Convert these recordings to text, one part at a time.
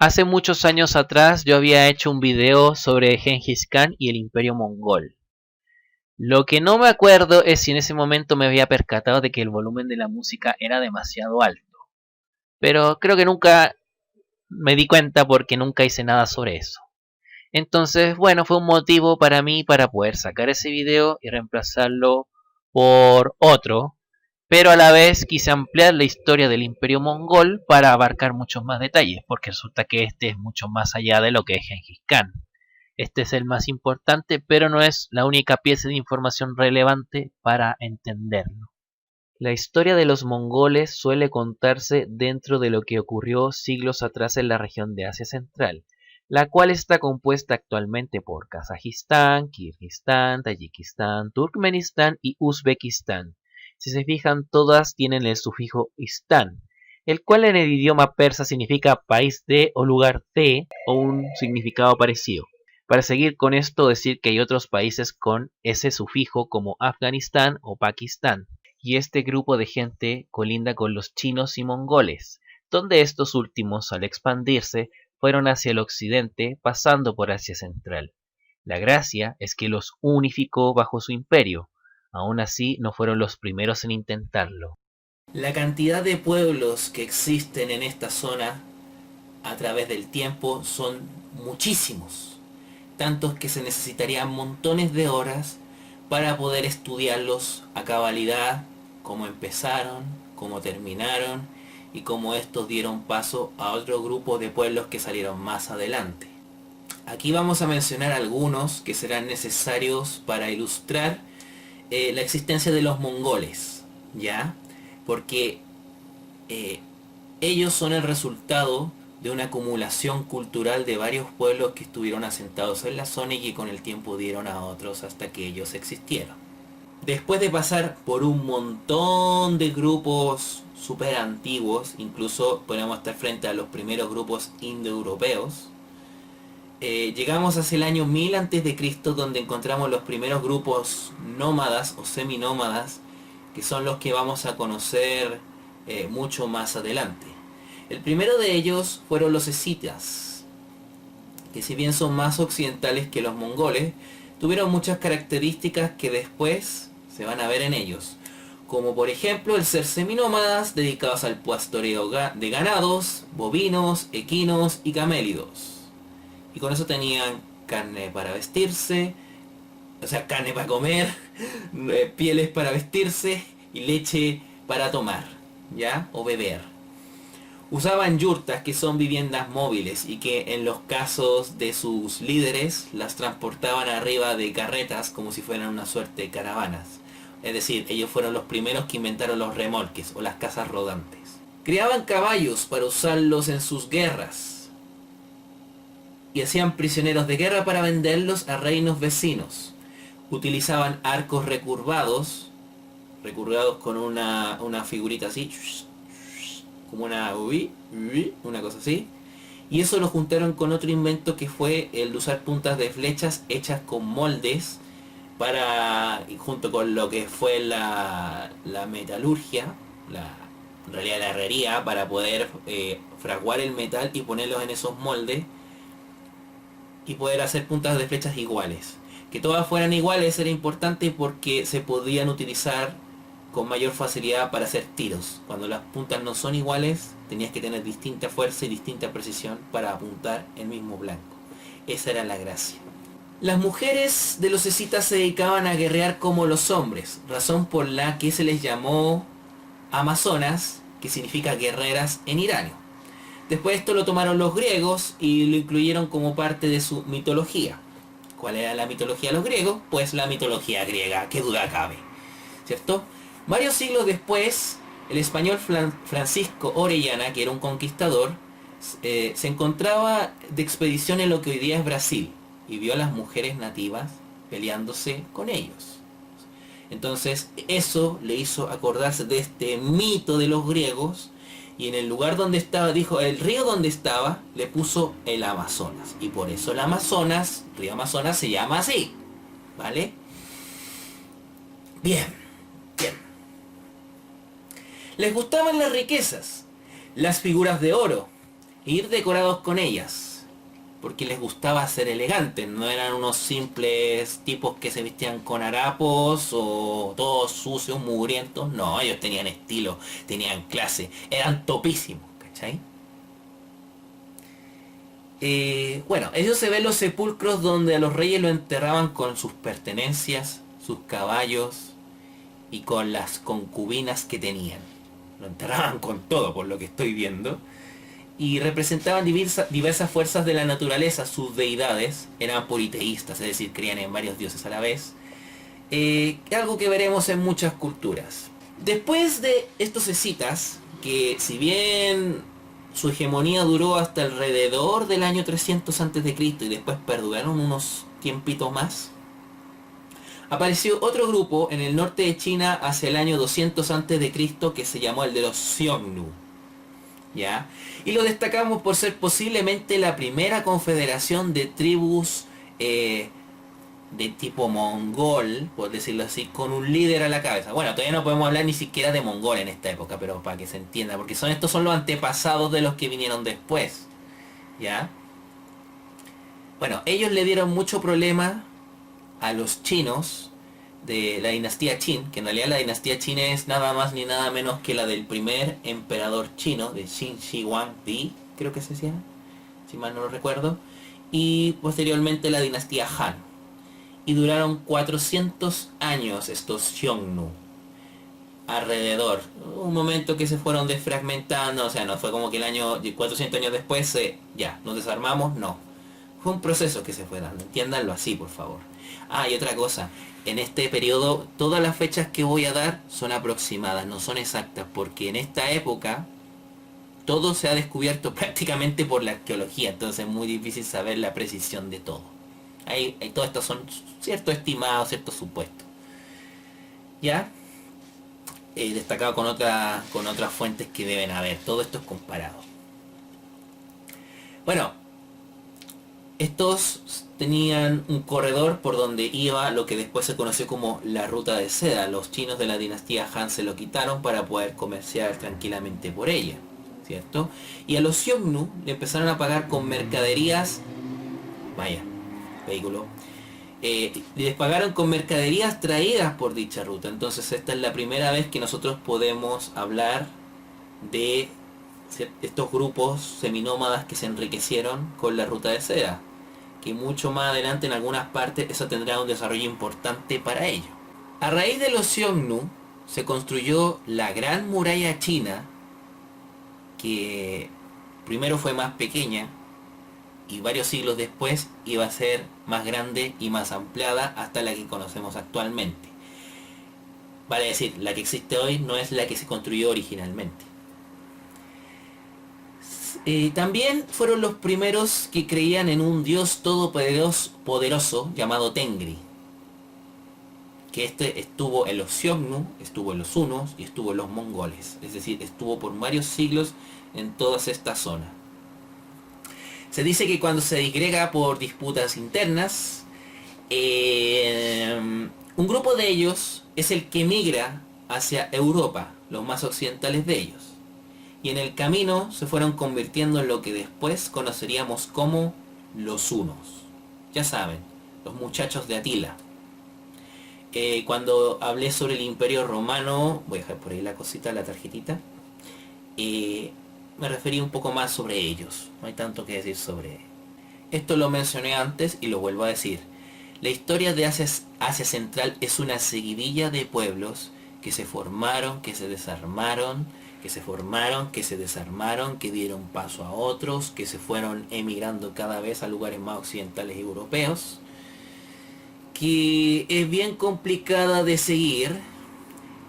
Hace muchos años atrás yo había hecho un video sobre Gengis Khan y el Imperio Mongol. Lo que no me acuerdo es si en ese momento me había percatado de que el volumen de la música era demasiado alto. Pero creo que nunca me di cuenta porque nunca hice nada sobre eso. Entonces, bueno, fue un motivo para mí para poder sacar ese video y reemplazarlo por otro, pero a la vez quise ampliar la historia del Imperio Mongol para abarcar muchos más detalles, porque resulta que este es mucho más allá de lo que es Gengis Khan. Este es el más importante, pero no es la única pieza de información relevante para entenderlo. La historia de los mongoles suele contarse dentro de lo que ocurrió siglos atrás en la región de Asia Central, la cual está compuesta actualmente por Kazajistán, Kirguistán, Tayikistán, Turkmenistán y Uzbekistán. Si se fijan, todas tienen el sufijo istán, el cual en el idioma persa significa país de o lugar de o un significado parecido. Para seguir con esto, decir que hay otros países con ese sufijo como Afganistán o Pakistán, y este grupo de gente colinda con los chinos y mongoles, donde estos últimos, al expandirse, fueron hacia el occidente, pasando por Asia Central. La gracia es que los unificó bajo su imperio, aún así no fueron los primeros en intentarlo. La cantidad de pueblos que existen en esta zona a través del tiempo son muchísimos, tantos que se necesitarían montones de horas para poder estudiarlos a cabalidad, cómo empezaron, cómo terminaron y cómo estos dieron paso a otro grupo de pueblos que salieron más adelante. Aquí vamos a mencionar algunos que serán necesarios para ilustrar la existencia de los mongoles, ¿ya? Porque ellos son el resultado de una acumulación cultural de varios pueblos que estuvieron asentados en la zona y que con el tiempo dieron a otros hasta que ellos existieron. Después de pasar por un montón de grupos super antiguos, incluso podemos estar frente a los primeros grupos indoeuropeos, llegamos hacia el año 1000 a.C., donde encontramos los primeros grupos nómadas o seminómadas, que son los que vamos a conocer mucho más adelante. El primero de ellos fueron los escitas, que si bien son más occidentales que los mongoles, tuvieron muchas características que después se van a ver en ellos, como por ejemplo el ser seminómadas dedicados al pastoreo de ganados, bovinos, equinos y camélidos. Y con eso tenían carne para vestirse, o sea, carne para comer, pieles para vestirse y leche para tomar, ¿ya? O beber. Usaban yurtas, que son viviendas móviles y que en los casos de sus líderes las transportaban arriba de carretas como si fueran una suerte de caravanas. Es decir, ellos fueron los primeros que inventaron los remolques o las casas rodantes. Criaban caballos para usarlos en sus guerras y hacían prisioneros de guerra para venderlos a reinos vecinos. Utilizaban arcos recurvados con una figurita así, como una cosa así, y eso lo juntaron con otro invento que fue el de usar puntas de flechas hechas con moldes para, junto con lo que fue la metalurgia, en realidad la herrería, para poder fraguar el metal y ponerlos en esos moldes y poder hacer puntas de flechas iguales. Que todas fueran iguales era importante porque se podían utilizar con mayor facilidad para hacer tiros. Cuando las puntas no son iguales, tenías que tener distinta fuerza y distinta precisión para apuntar el mismo blanco. Esa era la gracia. Las mujeres de los escitas se dedicaban a guerrear como los hombres, razón por la que se les llamó amazonas, que significa guerreras en iranio. Después esto lo tomaron los griegos y lo incluyeron como parte de su mitología. ¿Cuál era la mitología de los griegos? Pues la mitología griega, qué duda cabe, ¿cierto? Varios siglos después, el español Francisco Orellana, que era un conquistador, se encontraba de expedición en lo que hoy día es Brasil y vio a las mujeres nativas peleándose con ellos. Entonces eso le hizo acordarse de este mito de los griegos y en el lugar donde estaba, dijo, el río donde estaba, le puso el Amazonas. Y por eso el Amazonas, río Amazonas, se llama así, ¿vale? Bien. Les gustaban las riquezas, las figuras de oro, ir decorados con ellas, porque les gustaba ser elegantes, no eran unos simples tipos que se vestían con harapos o todos sucios, mugrientos, no, ellos tenían estilo, tenían clase, eran topísimos, ¿cachai? Bueno, eso se ve en los sepulcros donde a los reyes lo enterraban con sus pertenencias, sus caballos y con las concubinas que tenían. Lo enterraban con todo, por lo que estoy viendo. Y representaban diversas fuerzas de la naturaleza. Sus deidades eran politeístas, es decir, creían en varios dioses a la vez. Algo que veremos en muchas culturas. Después de estos escitas, que si bien su hegemonía duró hasta alrededor del año 300 a.C. y después perduraron unos tiempitos más, apareció otro grupo en el norte de China hacia el año 200 a.C. que se llamó el de los Xiongnu, ¿ya? Y lo destacamos por ser posiblemente la primera confederación de tribus de tipo mongol, por decirlo así, con un líder a la cabeza. Bueno, todavía no podemos hablar ni siquiera de mongol en esta época, pero para que se entienda, porque estos son los antepasados de los que vinieron después, ¿ya? Bueno, ellos le dieron mucho problema a los chinos de la dinastía Qin, que en realidad la dinastía Qin es nada más ni nada menos que la del primer emperador chino, de Qin Shi Huangdi, creo que se llama, si mal no lo recuerdo, y posteriormente la dinastía Han. Y duraron 400 años estos Xiongnu alrededor. Un momento que se fueron desfragmentando, o sea, no fue como que el año 400 años después ya, nos desarmamos, no. Fue un proceso que se fue dando, entiéndanlo así, por favor. Ah, y otra cosa, en este periodo todas las fechas que voy a dar son aproximadas, no son exactas, porque en esta época todo se ha descubierto prácticamente por la arqueología, entonces es muy difícil saber la precisión de todo. Todo esto son ciertos estimados, ciertos supuestos. ¿Ya? Destacado con otras fuentes que deben haber. Todo esto es comparado. Bueno, estos tenían un corredor por donde iba lo que después se conoció como la ruta de seda. Los chinos de la dinastía Han se lo quitaron para poder comerciar tranquilamente por ella, ¿cierto? Y a los Xiongnu le empezaron a pagar con mercaderías, vehículo, les pagaron con mercaderías traídas por dicha ruta. Entonces esta es la primera vez que nosotros podemos hablar de estos grupos seminómadas que se enriquecieron con la ruta de seda, que mucho más adelante en algunas partes eso tendrá un desarrollo importante para ello. A raíz de los Xiongnu se construyó la Gran Muralla China, que primero fue más pequeña y varios siglos después iba a ser más grande y más ampliada hasta la que conocemos actualmente. Vale decir, la que existe hoy no es la que se construyó originalmente. También fueron los primeros que creían en un dios todopoderoso llamado Tengri, que estuvo en los Xiongnu, estuvo en los hunos y estuvo en los mongoles, es decir, estuvo por varios siglos en todas estas zonas. Se dice que cuando se disgrega por disputas internas, un grupo de ellos es el que migra hacia Europa, los más occidentales de ellos. Y en el camino se fueron convirtiendo en lo que después conoceríamos como los hunos. Ya saben, los muchachos de Atila. Cuando hablé sobre el Imperio Romano, voy a dejar por ahí la cosita, la tarjetita, me referí un poco más sobre ellos. No hay tanto que decir sobre ellos. Esto lo mencioné antes y lo vuelvo a decir. La historia de Asia Central es una seguidilla de pueblos que se formaron, que se desarmaron, que se formaron, que se desarmaron, que dieron paso a otros, que se fueron emigrando cada vez a lugares más occidentales y europeos, que es bien complicada de seguir,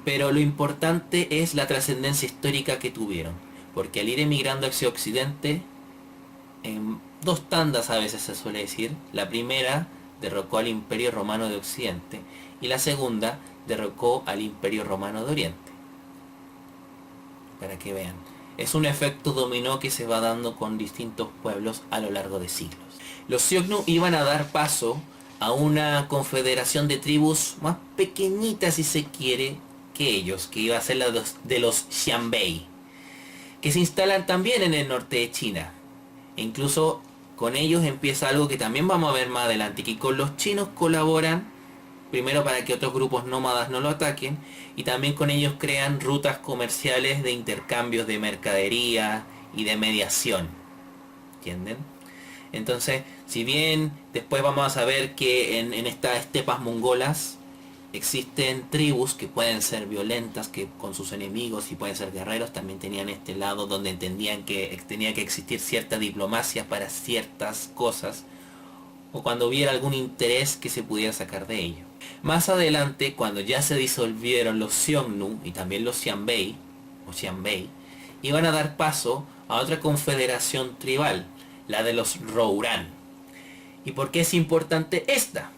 pero lo importante es la trascendencia histórica que tuvieron, porque al ir emigrando hacia Occidente, en dos tandas a veces se suele decir, la primera derrocó al Imperio Romano de Occidente y la segunda derrocó al Imperio Romano de Oriente. Para que vean, es un efecto dominó que se va dando con distintos pueblos a lo largo de siglos. Los Xiongnu iban a dar paso a una confederación de tribus más pequeñitas, si se quiere, que ellos, que iba a ser la de los Xianbei, que se instalan también en el norte de China, E incluso con ellos empieza algo que también vamos a ver más adelante, que con los chinos colaboran, primero para que otros grupos nómadas no lo ataquen, y también con ellos crean rutas comerciales de intercambios de mercadería y de mediación. ¿Entienden? Entonces, si bien después vamos a saber que en estas estepas mongolas existen tribus que pueden ser violentas que con sus enemigos y pueden ser guerreros, también tenían este lado donde entendían que tenía que existir cierta diplomacia para ciertas cosas, o cuando hubiera algún interés que se pudiera sacar de ello. Más adelante, cuando ya se disolvieron los Xiongnu y también los Xianbei, o Xianbei, iban a dar paso a otra confederación tribal, la de los Rouran. ¿Y por qué es importante esta?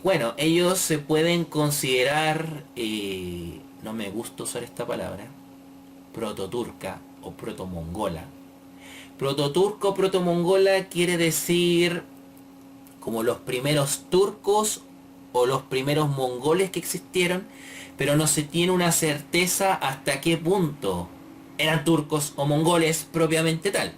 Bueno, ellos se pueden considerar, no me gusta usar esta palabra, prototurca o protomongola. Prototurco o protomongola quiere decir como los primeros turcos o los primeros mongoles que existieron, pero no se tiene una certeza hasta qué punto eran turcos o mongoles propiamente tal.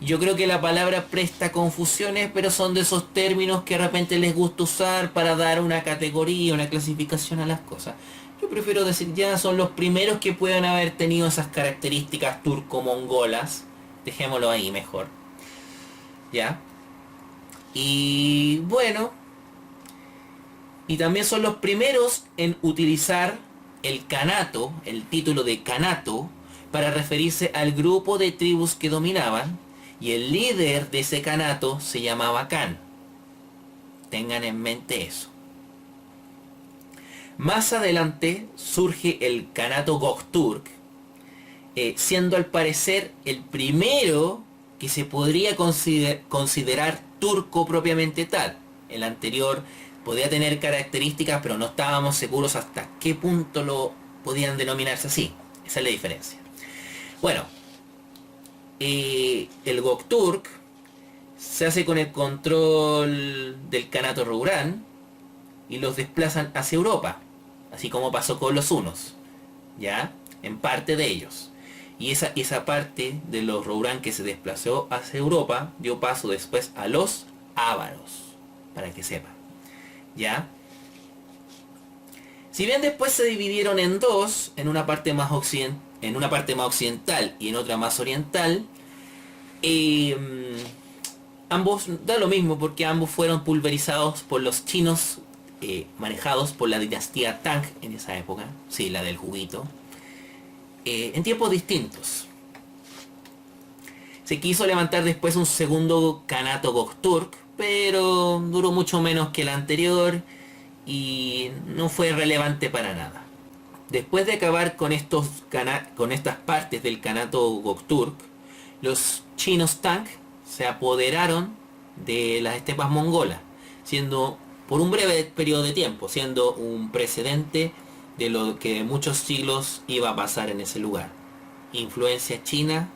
Yo creo que la palabra presta confusiones, pero son de esos términos que de repente les gusta usar para dar una categoría, una clasificación a las cosas. Yo prefiero decir ya son los primeros que pueden haber tenido esas características turco-mongolas. Dejémoslo ahí mejor. ¿Ya? Y bueno, y también son los primeros en utilizar el kanato, el título de kanato, para referirse al grupo de tribus que dominaban, y el líder de ese kanato se llamaba Khan. Tengan en mente eso. Más adelante surge el kanato Gokturk, siendo al parecer el primero que se podría considerar turco propiamente tal. El anterior podía tener características, pero no estábamos seguros hasta qué punto lo podían denominarse así. Esa es la diferencia. Bueno, el Gokturk se hace con el control del Kanato Rouran y los desplazan hacia Europa, así como pasó con los hunos, ¿ya? En parte de ellos. Y esa parte de los Rouran que se desplazó hacia Europa dio paso después a los ávaros, para que sepan, ¿ya? Si bien después se dividieron en dos, en una parte más occidental y en otra más oriental, ambos da lo mismo porque ambos fueron pulverizados por los chinos, manejados por la dinastía Tang en esa época, sí, la del juguito, en tiempos distintos. Se quiso levantar después un segundo Kanato Gokturk, pero duró mucho menos que el anterior y no fue relevante para nada. Después de acabar con estas partes del Kanato Gokturk, los chinos Tang se apoderaron de las estepas mongolas, siendo por un breve periodo de tiempo, siendo un precedente de lo que muchos siglos iba a pasar en ese lugar. Influencia china,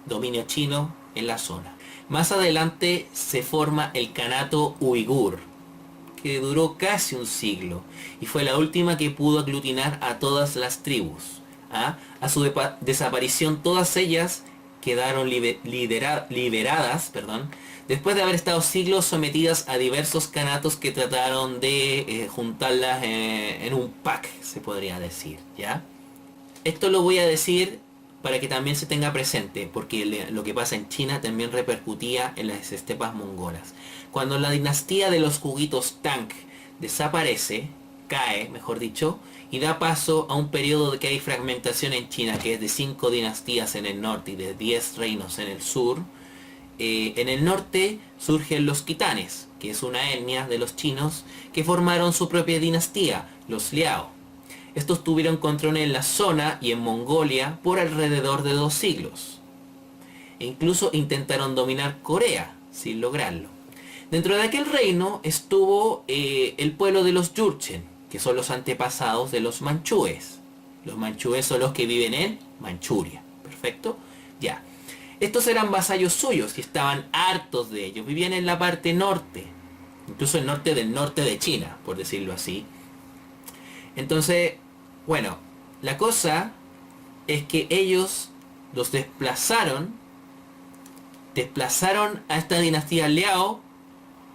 dominio chino en la zona. Más adelante se forma el Kanato Uigur, que duró casi un siglo y fue la última que pudo aglutinar a todas las tribus. A su desaparición todas ellas quedaron liberadas, después de haber estado siglos sometidas a diversos kanatos que trataron de juntarlas en un pack, se podría decir, ¿ya? Esto lo voy a decir para que también se tenga presente, porque lo que pasa en China también repercutía en las estepas mongolas. Cuando la dinastía de los juguitos Tang desaparece, cae, mejor dicho, y da paso a un periodo de que hay fragmentación en China, que es de 5 dinastías en el norte y de 10 reinos en el sur. En el norte surgen los Khitanes, que es una etnia de los chinos que formaron su propia dinastía, los Liao. Estos tuvieron control en la zona y en Mongolia por alrededor de 2 siglos. E incluso intentaron dominar Corea, sin lograrlo. Dentro de aquel reino estuvo el pueblo de los Jurchen, que son los antepasados de los manchúes. Los manchúes son los que viven en Manchuria. ¿Perfecto? Ya. Estos eran vasallos suyos y estaban hartos de ellos. Vivían en la parte norte, incluso el norte del norte de China, por decirlo así. Entonces, bueno, la cosa es que ellos los desplazaron desplazaron a esta dinastía Liao,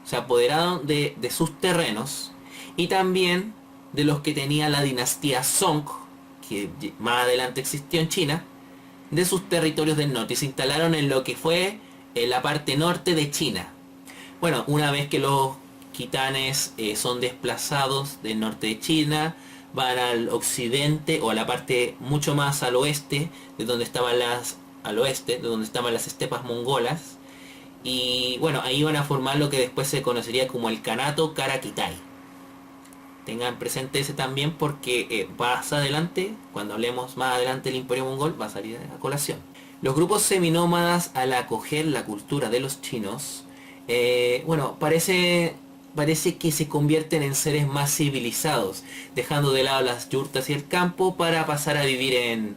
se apoderaron de sus terrenos y también de los que tenía la dinastía Song, que más adelante existió en China, de sus territorios del norte y se instalaron en lo que fue la parte norte de China. Bueno, una vez que los quitanes son desplazados del norte de China, van al occidente o a la parte mucho más al oeste, de donde estaban las estepas mongolas, y bueno, ahí van a formar lo que después se conocería como el Kanato Karakitai. Tengan presente ese también porque más adelante, cuando hablemos más adelante del Imperio Mongol, va a salir a colación. Los grupos seminómadas, al acoger la cultura de los chinos, bueno, parece que se convierten en seres más civilizados, dejando de lado las yurtas y el campo para pasar a vivir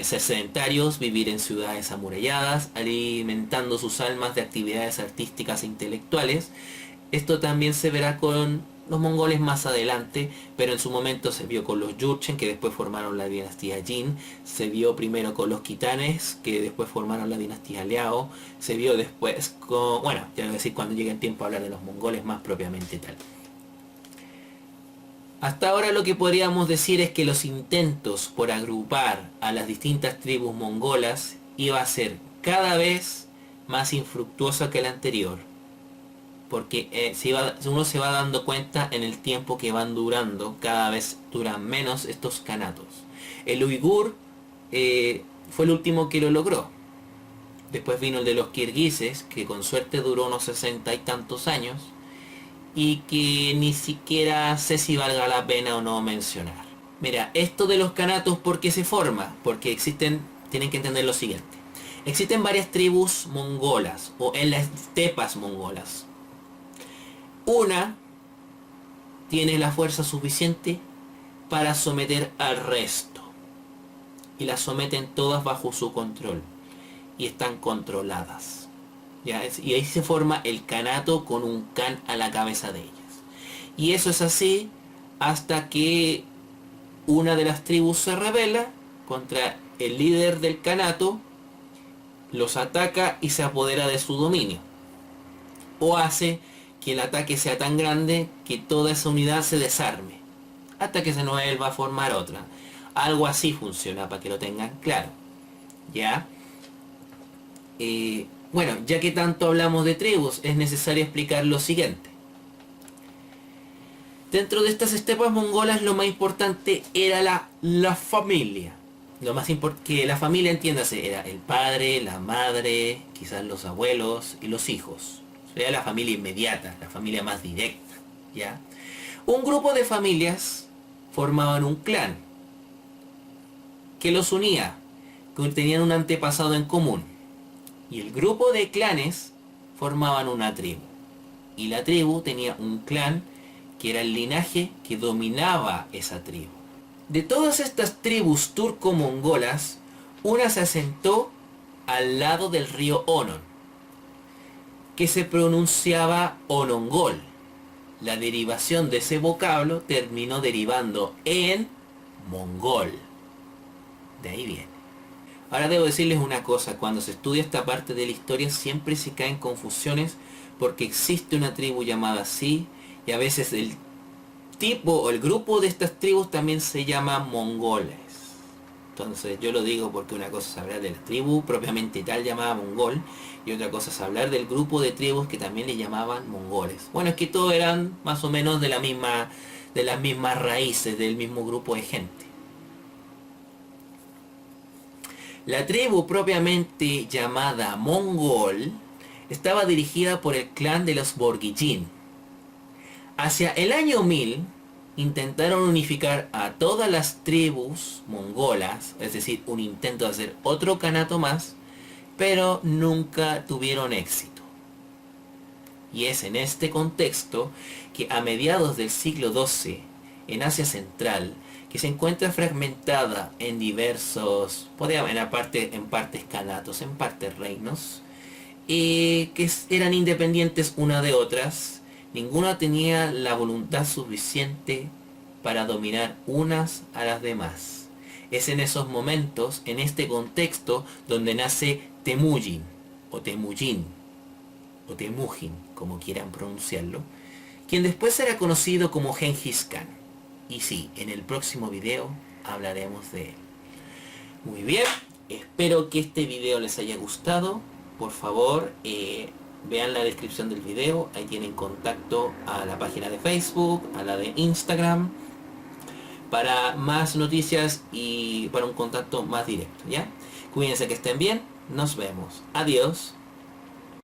ser sedentarios, vivir en ciudades amuralladas, alimentando sus almas de actividades artísticas e intelectuales. Esto también se verá con los mongoles más adelante, pero en su momento se vio con los Jurchen, que después formaron la dinastía Jin, se vio primero con los Khitanes, que después formaron la dinastía Liao, se vio después con, bueno, ya voy a decir cuando llegue el tiempo a hablar de los mongoles más propiamente tal. Hasta ahora lo que podríamos decir es que los intentos por agrupar a las distintas tribus mongolas iba a ser cada vez más infructuoso que el anterior, porque uno se va dando cuenta en el tiempo que van durando, cada vez duran menos estos kanatos. El uigur fue el último que lo logró. Después vino el de los kirguises, que con suerte duró unos 60 y tantos años, y que ni siquiera sé si valga la pena o no mencionar. Mira, esto de los kanatos, ¿por qué se forma? Porque tienen que entender lo siguiente. Existen varias tribus mongolas, o en las estepas mongolas. Una tiene la fuerza suficiente para someter al resto. Y las someten todas bajo su control. Y están controladas. ¿Ya? Y ahí se forma el kanato con un kan a la cabeza de ellas. Y eso es así hasta que una de las tribus se rebela contra el líder del kanato, los ataca y se apodera de su dominio. O hace que el ataque sea tan grande que toda esa unidad se desarme, hasta que se vuelva a formar otra. Algo así funciona, para que lo tengan claro. ¿Ya? Bueno, ya que tanto hablamos de tribus, es necesario explicar lo siguiente. Dentro de estas estepas mongolas lo más importante era la familia. Lo más importante, que la familia, entiéndase, era el padre, la madre, quizás los abuelos y los hijos. Era la familia inmediata, la familia más directa, ¿ya? Un grupo de familias formaban un clan que los unía, que tenían un antepasado en común. Y el grupo de clanes formaban una tribu. Y la tribu tenía un clan que era el linaje que dominaba esa tribu. De todas estas tribus turco-mongolas, una se asentó al lado del río Onon, que se pronunciaba Onongol. La derivación de ese vocablo terminó derivando en mongol. De ahí viene. Ahora debo decirles una cosa, cuando se estudia esta parte de la historia siempre se caen confusiones porque existe una tribu llamada así y a veces el tipo o el grupo de estas tribus también se llama mongoles. Entonces yo lo digo porque una cosa es hablar de la tribu propiamente tal llamada mongol y otra cosa es hablar del grupo de tribus que también le llamaban mongoles. Bueno, es que todos eran más o menos de las mismas raíces, del mismo grupo de gente. La tribu propiamente llamada mongol estaba dirigida por el clan de los Borguigin. Hacia el año 1000 intentaron unificar a todas las tribus mongolas, es decir, un intento de hacer otro kanato más, pero nunca tuvieron éxito. Y es en este contexto que a mediados del siglo XII, en Asia Central, que se encuentra fragmentada en diversos, en partes kanatos, en partes reinos, que eran independientes una de otras, ninguna tenía la voluntad suficiente para dominar unas a las demás. Es en esos momentos, en este contexto, donde nace Temujin o Temujin, o Temujin, como quieran pronunciarlo, quien después será conocido como Gengis Khan. Y sí, en el próximo video hablaremos de él. Muy bien, espero que este video les haya gustado. Por favor, vean la descripción del video, ahí tienen contacto a la página de Facebook, a la de Instagram, para más noticias y para un contacto más directo, ¿ya? Cuídense, que estén bien, nos vemos. Adiós.